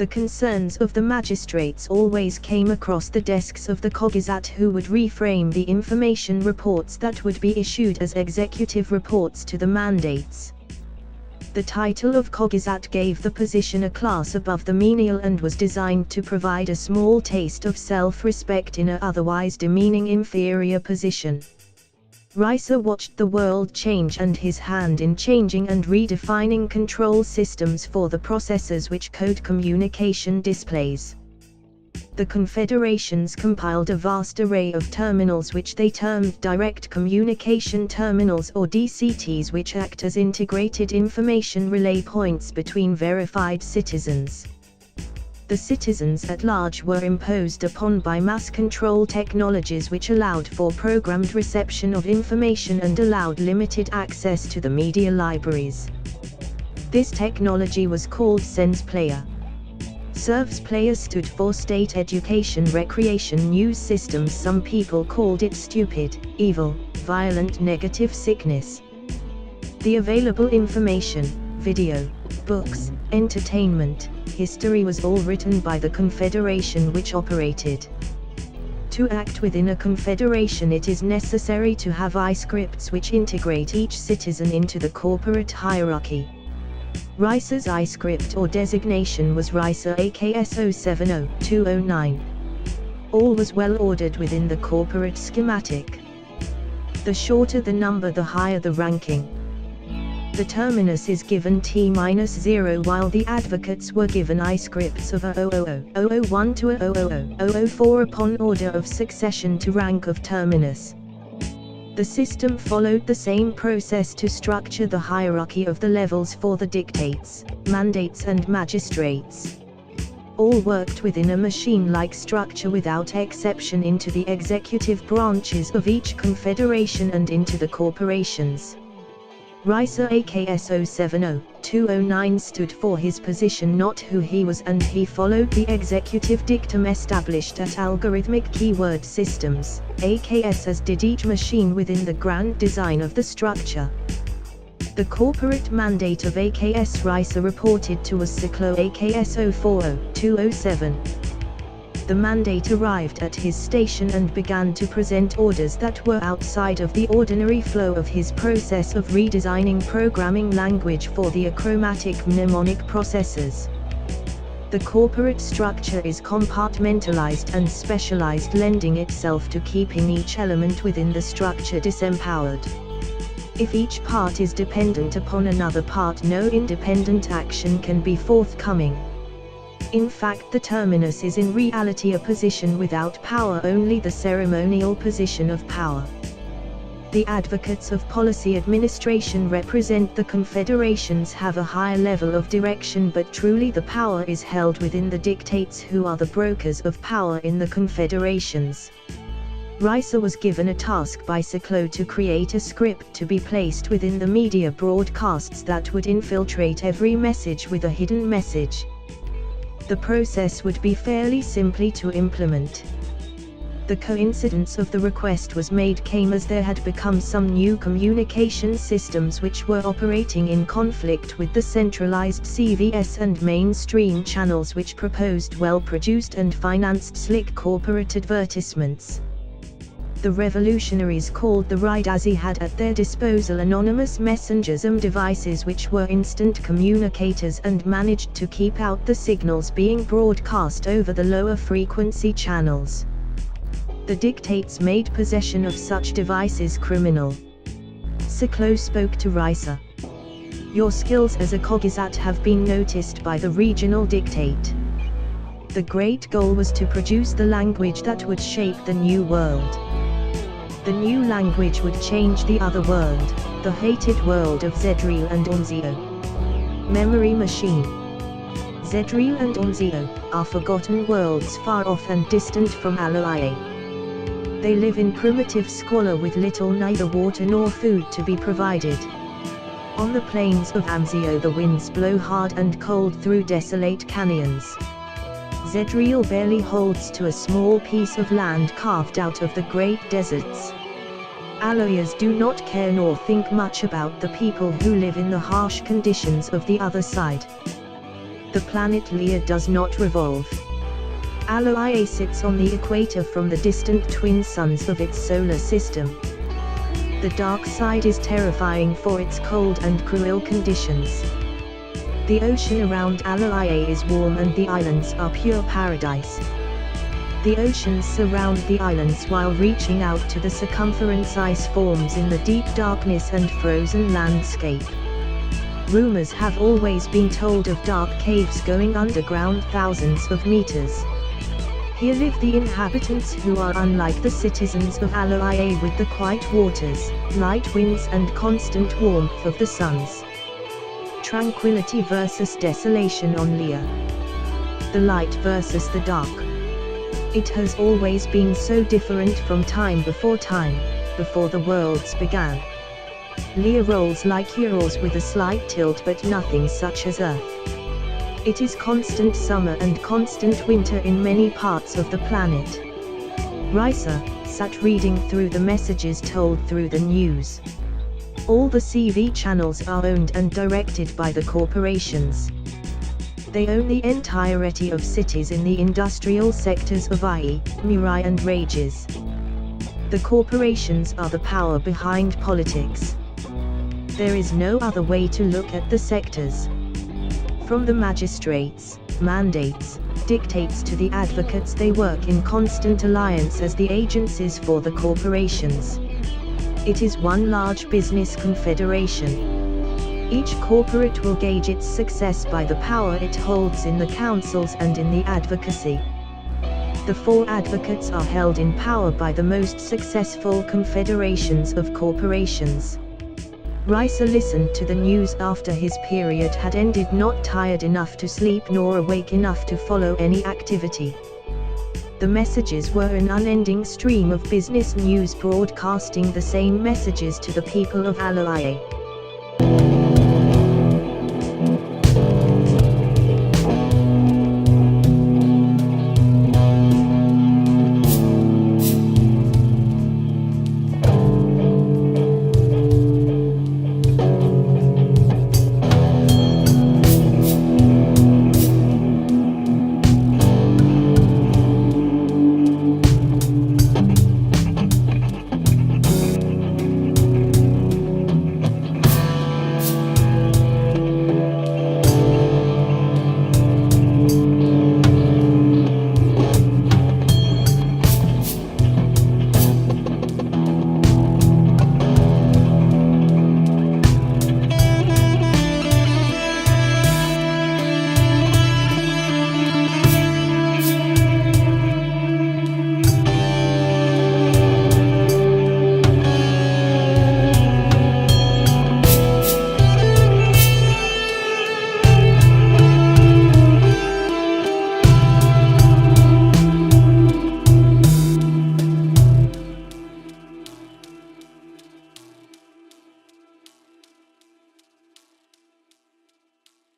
The concerns of the magistrates always came across the desks of the Cognizant, who would reframe the information reports that would be issued as executive reports to the mandates. The title of Cognizant gave the position a class above the menial and was designed to provide a small taste of self-respect in an otherwise demeaning inferior position. Ricer watched the world change and his hand in changing and redefining control systems for the processes which code communication displays. The confederations compiled a vast array of terminals which they termed direct communication terminals, or DCTs, which act as integrated information relay points between verified citizens. The citizens at large were imposed upon by mass control technologies which allowed for programmed reception of information and allowed limited access to the media libraries. This technology was called Sense Player. Serves Player stood for State Education Recreation News Systems. Some people called it stupid, evil, violent, negative, sickness. The available information, video, books, entertainment, history was all written by the confederation which operated. To act within a confederation, it is necessary to have I-scripts which integrate each citizen into the corporate hierarchy. Ricer's I-script or designation was Ricer AKS 070209. All was well ordered within the corporate schematic. The shorter the number, the higher the ranking. The terminus is given T-0 while the advocates were given I-scripts of 000, 001 to 000, 004 upon order of succession to rank of terminus. The system followed the same process to structure the hierarchy of the levels for the dictates, mandates and magistrates. All worked within a machine-like structure without exception into the executive branches of each confederation and into the corporations. Ricer AKS 070209 stood for his position, not who he was, and he followed the executive dictum established at Algorithmic Keyword Systems, AKS, as did each machine within the grand design of the structure. The corporate mandate of AKS Ricer reported to was Ciclo AKS 040207. The mandate arrived at his station and began to present orders that were outside of the ordinary flow of his process of redesigning programming language for the achromatic mnemonic processors. The corporate structure is compartmentalized and specialized, lending itself to keeping each element within the structure disempowered. If each part is dependent upon another part, no independent action can be forthcoming. In fact, the terminus is in reality a position without power, only the ceremonial position of power. The advocates of policy administration represent the confederations, have a higher level of direction, but truly the power is held within the dictates, who are the brokers of power in the confederations. Ricer was given a task by Ciclo to create a script to be placed within the media broadcasts that would infiltrate every message with a hidden message. The process would be fairly simply to implement. The coincidence of the request was made came as there had become some new communication systems which were operating in conflict with the centralized CVS and mainstream channels, which proposed well-produced and financed slick corporate advertisements. The revolutionaries called the Ridazzi had at their disposal anonymous messengers and devices which were instant communicators and managed to keep out the signals being broadcast over the lower frequency channels. The dictates made possession of such devices criminal. Ciclo spoke to Ricer. Your skills as a Cognizant have been noticed by the regional dictate. The great goal was to produce the language that would shape the new world. The new language would change the other world, the hated world of Zedril and Onzio. Memory machine. Zedril and Onzio are forgotten worlds far off and distant from Aloe. They live in primitive squalor with little neither water nor food to be provided. On the plains of Amzio the winds blow hard and cold through desolate canyons. Zedril barely holds to a small piece of land carved out of the great deserts. Aloyers do not care nor think much about the people who live in the harsh conditions of the other side. The planet Lea does not revolve. Aloe sits on the equator from the distant twin suns of its solar system. The dark side is terrifying for its cold and cruel conditions. The ocean around Aloe is warm and the islands are pure paradise. The oceans surround the islands while reaching out to the circumference ice forms in the deep darkness and frozen landscape. Rumors have always been told of dark caves going underground thousands of meters. Here live the inhabitants who are unlike the citizens of Aloe with the quiet waters, light winds and constant warmth of the suns. Tranquility versus desolation on Lea. The light versus the dark. It has always been so different from time, before the worlds began. Lea rolls like Urals with a slight tilt, but nothing such as Earth. It is constant summer and constant winter in many parts of the planet. Risa sat reading through the messages told through the news. All the CV channels are owned and directed by the corporations. They own the entirety of cities in the industrial sectors of IE, Murai and Rages. The corporations are the power behind politics. There is no other way to look at the sectors. From the magistrates, mandates, dictates to the advocates, they work in constant alliance as the agencies for the corporations. It is one large business confederation. Each corporate will gauge its success by the power it holds in the councils and in the advocacy. The four advocates are held in power by the most successful confederations of corporations. Risa listened to the news after his period had ended, not tired enough to sleep nor awake enough to follow any activity. The messages were an unending stream of business news broadcasting the same messages to the people of Aloe.